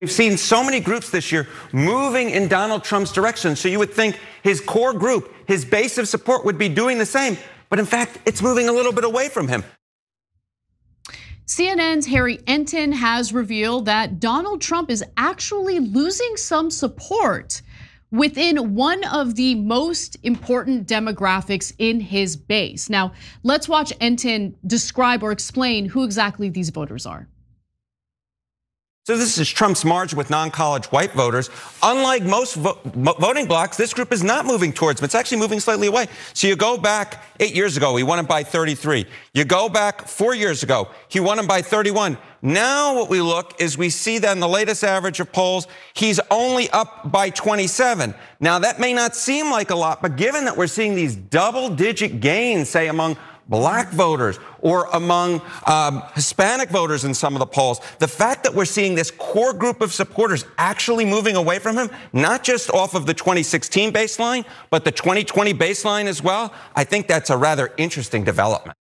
We've seen so many groups this year moving in Donald Trump's direction. So you would think his core group, his base of support would be doing the same. But in fact, it's moving a little bit away from him. CNN's Harry Enten has revealed that Donald Trump is actually losing some support within one of the most important demographics in his base. Now, let's watch Enten describe or explain who exactly these voters are. So this is Trump's margin with non-college white voters. Unlike most voting blocks, this group is not moving towards him. It's actually moving slightly away. So you go back 8 years ago, he won him by 33. You go back 4 years ago, he won him by 31. Now what we look is we see that in the latest average of polls, he's only up by 27. Now that may not seem like a lot, but given that we're seeing these double-digit gains, say among Black voters or among Hispanic voters in some of the polls, the fact that we're seeing this core group of supporters actually moving away from him, not just off of the 2016 baseline, but the 2020 baseline as well, I think that's a rather interesting development.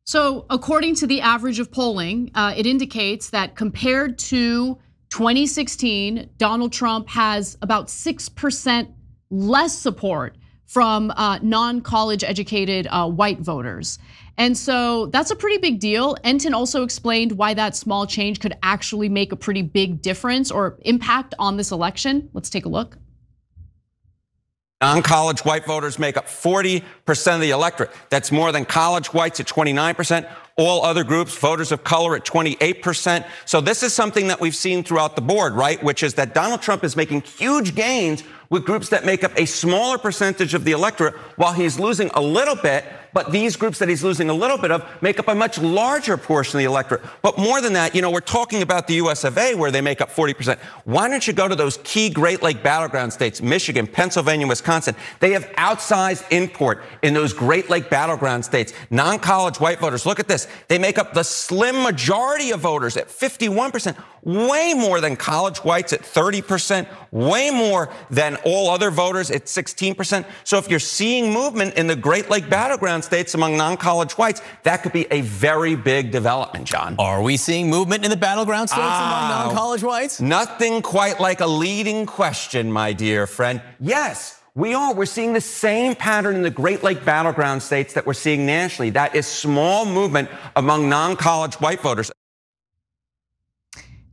So according to the average of polling, it indicates that compared to 2016, Donald Trump has about 6% less support from non-college educated white voters. And so that's a pretty big deal. Enten also explained why that small change could actually make a pretty big difference or impact on this election. Let's take a look. Non-college white voters make up 40% of the electorate. That's more than college whites at 29%. All other groups, voters of color at 28%. So this is something that we've seen throughout the board, right? Which is that Donald Trump is making huge gains with groups that make up a smaller percentage of the electorate while he's losing a little bit. But these groups that he's losing a little bit of make up a much larger portion of the electorate. But more than that, we're talking about the US of A where they make up 40%. Why don't you go to those key Great Lake battleground states, Michigan, Pennsylvania, Wisconsin? They have outsized import in those Great Lake battleground states. Non-college white voters, look at this. They make up the slim majority of voters at 51%, way more than college whites at 30%, way more than all other voters at 16%. So if you're seeing movement in the Great Lake battleground states among non-college whites, that could be a very big development, John. Are we seeing movement in the battleground states among non-college whites? Nothing quite like a leading question, my dear friend. Yes. We are. We're seeing the same pattern in the Great Lake battleground states that we're seeing nationally. That is small movement among non-college white voters.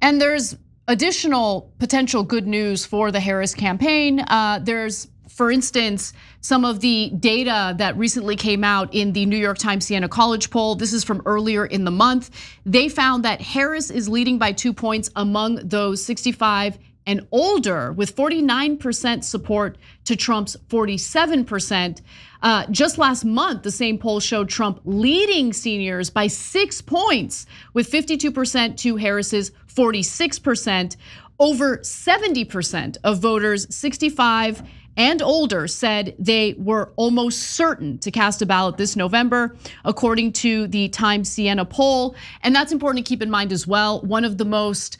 And there's additional potential good news for the Harris campaign. There's, for instance, some of the data that recently came out in the New York Times Siena College poll. This is from earlier in the month. They found that Harris is leading by 2 points among those 65 and older, with 49% support to Trump's 47%. Just last month, the same poll showed Trump leading seniors by 6 points, with 52% to Harris's 46%. Over 70% of voters 65 and older said they were almost certain to cast a ballot this November, according to the Times Siena poll. And that's important to keep in mind as well. One of the most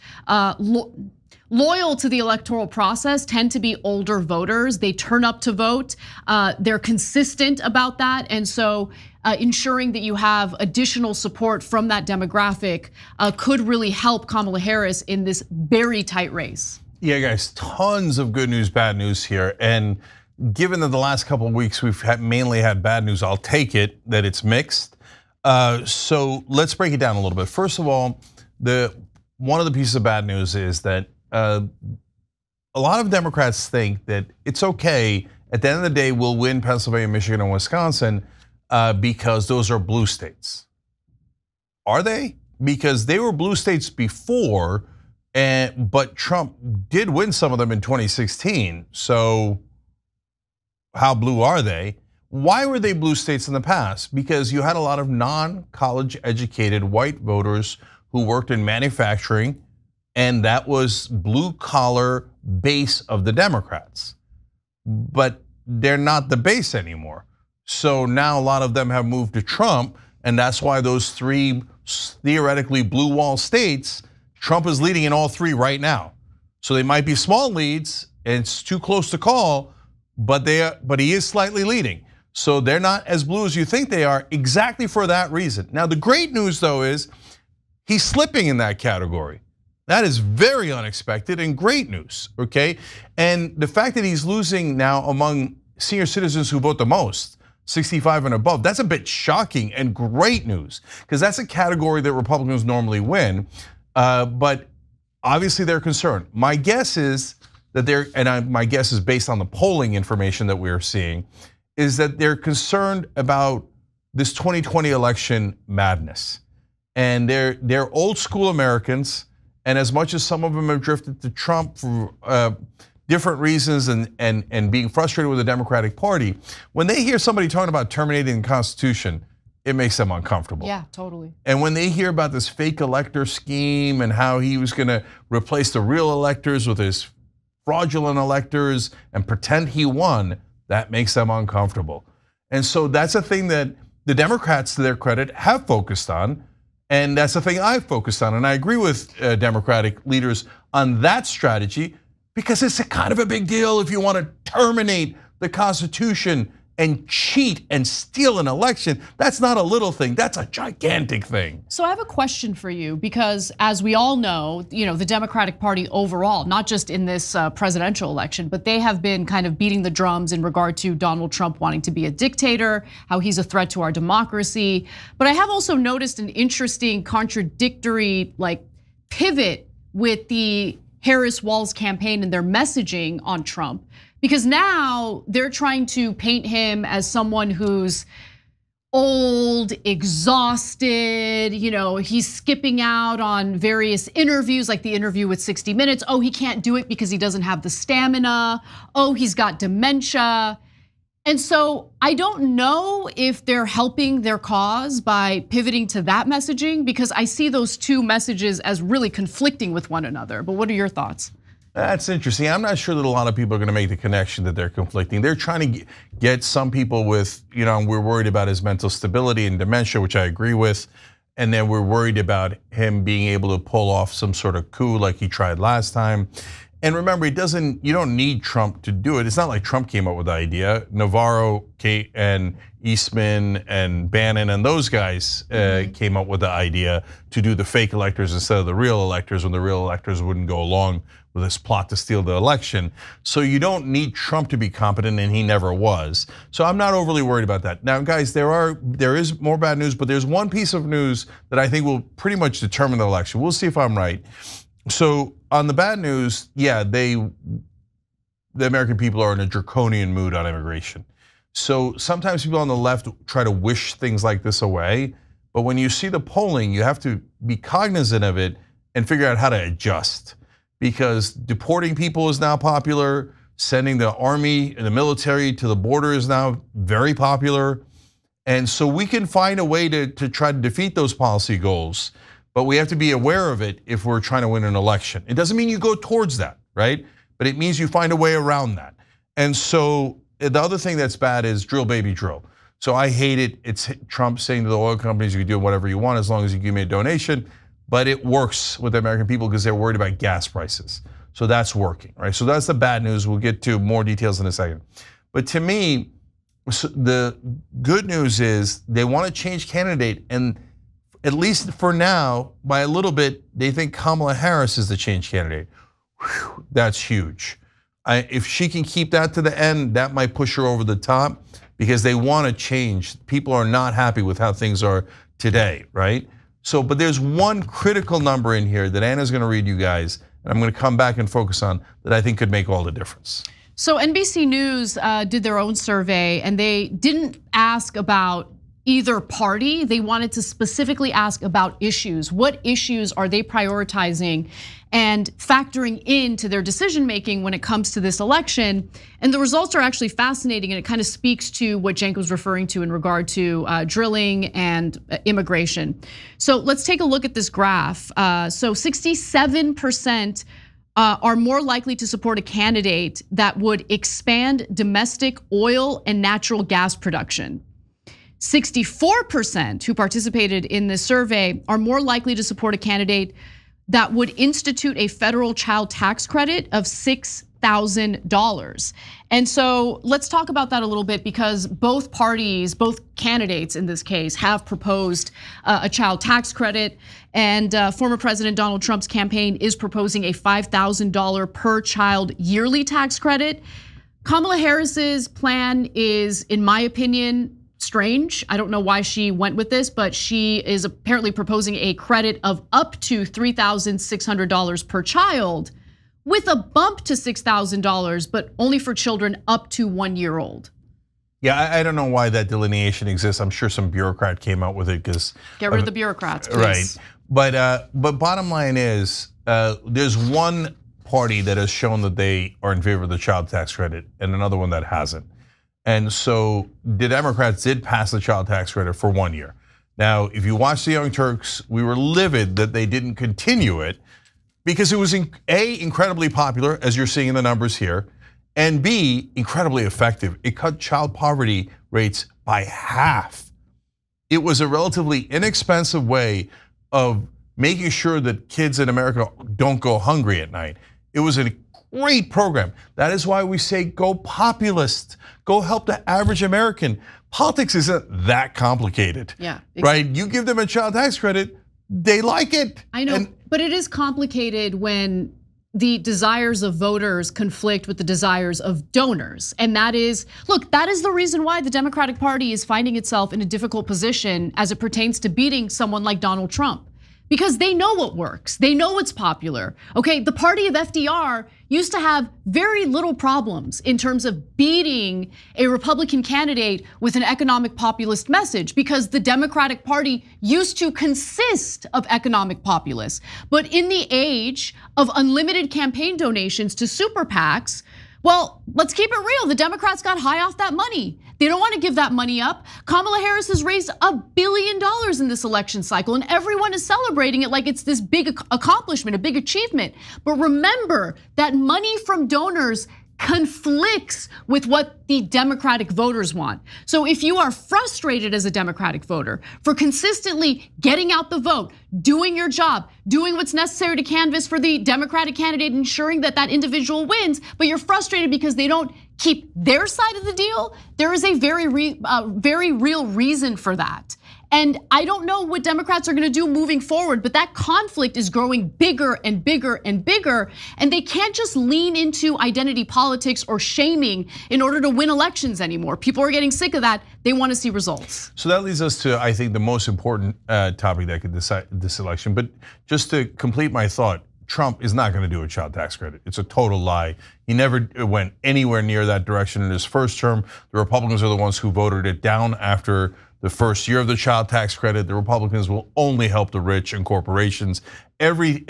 loyal to the electoral process tend to be older voters. They turn up to vote. They're consistent about that. And so ensuring that you have additional support from that demographic could really help Kamala Harris in this very tight race. Yeah, guys, tons of good news, bad news here. And given that the last couple of weeks we've mainly had bad news, I'll take it that it's mixed. So let's break it down a little bit. First of all, one of the pieces of bad news is that a lot of Democrats think that it's okay, at the end of the day, we'll win Pennsylvania, Michigan, and Wisconsin because those are blue states. Are they? Because they were blue states before, but Trump did win some of them in 2016. So how blue are they? Why were they blue states in the past? Because you had a lot of non-college educated white voters who worked in manufacturing, and that was blue collar base of the Democrats. But they're not the base anymore. So now a lot of them have moved to Trump, and that's why those three theoretically blue wall states, Trump is leading in all three right now. So they might be small leads, and it's too close to call, but he is slightly leading. So they're not as blue as you think they are, exactly for that reason. Now the great news though is he's slipping in that category. That is very unexpected and great news, okay? And the fact that he's losing now among senior citizens who vote the most, 65 and above, that's a bit shocking and great news, because that's a category that Republicans normally win, but obviously they're concerned. My guess is that my guess is based on the polling information that we're seeing, is that they're concerned about this 2020 election madness. And they're old school Americans, and as much as some of them have drifted to Trump for different reasons and being frustrated with the Democratic Party, when they hear somebody talking about terminating the Constitution, it makes them uncomfortable. Yeah, totally. And when they hear about this fake elector scheme and how he was gonna replace the real electors with his fraudulent electors and pretend he won, that makes them uncomfortable. And so that's a thing that the Democrats, to their credit, have focused on. And that's the thing I've focused on. And I agree with Democratic leaders on that strategy, because it's a kind of a big deal if you want to terminate the Constitution and cheat and steal an election. That's not a little thing, that's a gigantic thing. So I have a question for you, because as we all know, the Democratic Party overall, not just in this presidential election, but they have been kind of beating the drums in regard to Donald Trump wanting to be a dictator, how he's a threat to our democracy. But I have also noticed an interesting contradictory pivot with the Harris-Walz campaign and their messaging on Trump. Because now they're trying to paint him as someone who's old, exhausted, he's skipping out on various interviews, like the interview with 60 Minutes. Oh, he can't do it because he doesn't have the stamina. Oh, he's got dementia. And so I don't know if they're helping their cause by pivoting to that messaging, because I see those two messages as really conflicting with one another. But what are your thoughts? That's interesting. I'm not sure that a lot of people are going to make the connection that they're conflicting. They're trying to get some people with, we're worried about his mental stability and dementia, which I agree with. And then we're worried about him being able to pull off some sort of coup like he tried last time. And remember, you don't need Trump to do it. It's not like Trump came up with the idea. Navarro, Kate, and Eastman and Bannon and those guys came up with the idea to do the fake electors instead of the real electors, when the real electors wouldn't go along with this plot to steal the election. So you don't need Trump to be competent, and he never was. So I'm not overly worried about that. Now, guys, there is more bad news, but there's one piece of news that I think will pretty much determine the election. We'll see if I'm right. So on the bad news, yeah, the American people are in a draconian mood on immigration. So sometimes people on the left try to wish things like this away, but when you see the polling, you have to be cognizant of it and figure out how to adjust. Because deporting people is now popular, sending the army and the military to the border is now very popular. And so we can find a way to try to defeat those policy goals, but we have to be aware of it if we're trying to win an election. It doesn't mean you go towards that, right? But it means you find a way around that. And so the other thing that's bad is drill, baby, drill. So I hate it. It's Trump saying to the oil companies, you can do whatever you want as long as you give me a donation. But it works with the American people because they're worried about gas prices. So that's working, right? So that's the bad news. We'll get to more details in a second. But to me, the good news is they want to change candidate, and at least for now, by a little bit, they think Kamala Harris is the change candidate. Whew, that's huge. If she can keep that to the end, that might push her over the top, because they want to change. People are not happy with how things are today, right? So, but there's one critical number in here that Anna's going to read you guys, and I'm going to come back and focus on, that I think could make all the difference. So NBC News did their own survey, and they didn't ask about either party. They wanted to specifically ask about issues. What issues are they prioritizing and factoring into their decision making when it comes to this election? And the results are actually fascinating, and it kind of speaks to what Cenk was referring to in regard to drilling and immigration. So let's take a look at this graph. So 67% are more likely to support a candidate that would expand domestic oil and natural gas production. 64% who participated in this survey are more likely to support a candidate that would institute a federal child tax credit of $6 $6,000. And so let's talk about that a little bit, because both parties, both candidates in this case, have proposed a child tax credit. And former President Donald Trump's campaign is proposing a $5,000 per child yearly tax credit. Kamala Harris's plan is, in my opinion, strange. I don't know why she went with this, but she is apparently proposing a credit of up to $3,600 per child, with a bump to $6,000, but only for children up to 1 year old. Yeah, I don't know why that delineation exists. I'm sure some bureaucrat came out with it because get rid of the bureaucrats, please. Right. But bottom line is, there's one party that has shown that they are in favor of the child tax credit, and another one that hasn't. And so the Democrats did pass the child tax credit for 1 year. Now, if you watch the Young Turks, we were livid that they didn't continue it, because it was A, incredibly popular, as you're seeing in the numbers here, and B, incredibly effective. It cut child poverty rates by half. It was a relatively inexpensive way of making sure that kids in America don't go hungry at night. It was a great program. That is why we say go populist, go help the average American. Politics isn't that complicated. Yeah, exactly. Right? You give them a child tax credit, they like it. I know, but it is complicated when the desires of voters conflict with the desires of donors. And that is, look, that is the reason why the Democratic Party is finding itself in a difficult position as it pertains to beating someone like Donald Trump. Because they know what works, they know what's popular. Okay, the party of FDR used to have very little problems in terms of beating a Republican candidate with an economic populist message, because the Democratic Party used to consist of economic populists. But in the age of unlimited campaign donations to super PACs, well, let's keep it real. The Democrats got high off that money. They don't want to give that money up. Kamala Harris has raised $1 billion in this election cycle, and everyone is celebrating it like it's this big accomplishment, a big achievement. But remember that money from donors conflicts with what the Democratic voters want. So if you are frustrated as a Democratic voter for consistently getting out the vote, doing your job, doing what's necessary to canvass for the Democratic candidate, ensuring that that individual wins, but you're frustrated because they don't keep their side of the deal, there is a very real reason for that. And I don't know what Democrats are gonna do moving forward, but that conflict is growing bigger and bigger and bigger, and they can't just lean into identity politics or shaming in order to win elections anymore. People are getting sick of that. They want to see results. So that leads us to, I think, the most important topic that could decide this election. But just to complete my thought, Trump is not gonna do a child tax credit. It's a total lie. He never went anywhere near that direction in his first term. The Republicans are the ones who voted it down after the first year of the child tax credit. The Republicans will only help the rich and corporations. Every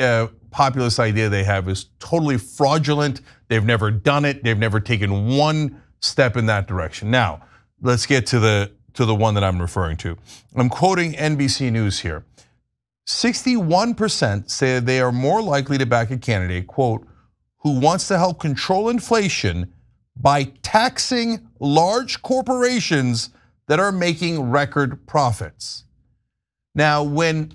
populist idea they have is totally fraudulent. They've never done it. They've never taken one step in that direction. Now, let's get to the one that I'm referring to. I'm quoting NBC News here. 61% say they are more likely to back a candidate, quote, who wants to help control inflation by taxing large corporations that are making record profits. Now, when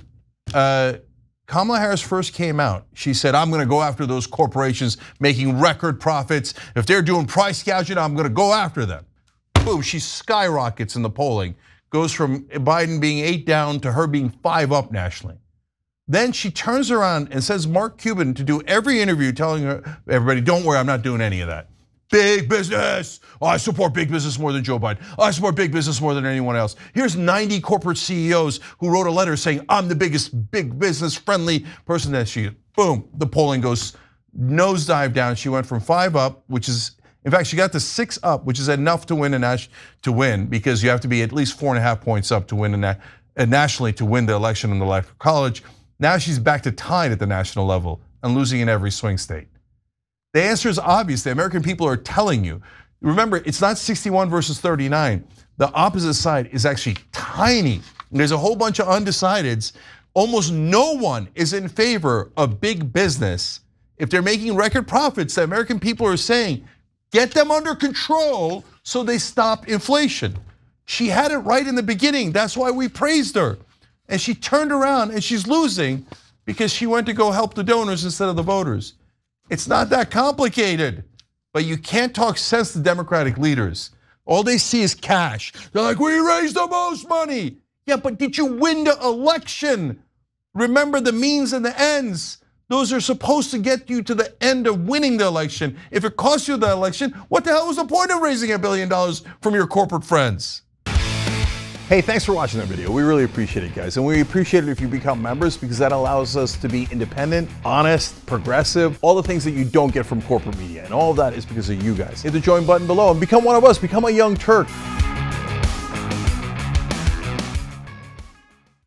Kamala Harris first came out, she said, I'm gonna go after those corporations making record profits. If they're doing price gouging, I'm gonna go after them. Boom, she skyrockets in the polling, goes from Biden being 8 down to her being 5 up nationally. Then she turns around and says Mark Cuban to do every interview telling everybody, don't worry, I'm not doing any of that. Big business. Oh, I support big business more than Joe Biden. I support big business more than anyone else. Here's 90 corporate CEOs who wrote a letter saying I'm the biggest big business friendly person that she is. Boom, the polling goes nosedive down. She went from 5 up, which is, in fact, she got to 6 up, which is enough to win because you have to be at least 4.5 points up to win nationally to win the election in the electoral college. Now she's back to tied at the national level and losing in every swing state. The answer is obvious. The American people are telling you. Remember, it's not 61 versus 39. The opposite side is actually tiny. There's a whole bunch of undecideds. Almost no one is in favor of big business. If they're making record profits, the American people are saying, get them under control so they stop inflation. She had it right in the beginning. That's why we praised her. And she turned around and she's losing because she went to go help the donors instead of the voters. It's not that complicated. but you can't talk sense to Democratic leaders. All they see is cash. They're like, we raised the most money. Yeah, but did you win the election? Remember the means and the ends. Those are supposed to get you to the end of winning the election. If it costs you the election, what the hell was the point of raising $1 billion from your corporate friends? Hey, thanks for watching that video. We really appreciate it, guys. And we appreciate it if you become members, because that allows us to be independent, honest, progressive, all the things that you don't get from corporate media. And all of that is because of you guys. Hit the join button below and become one of us. Become a young Turk.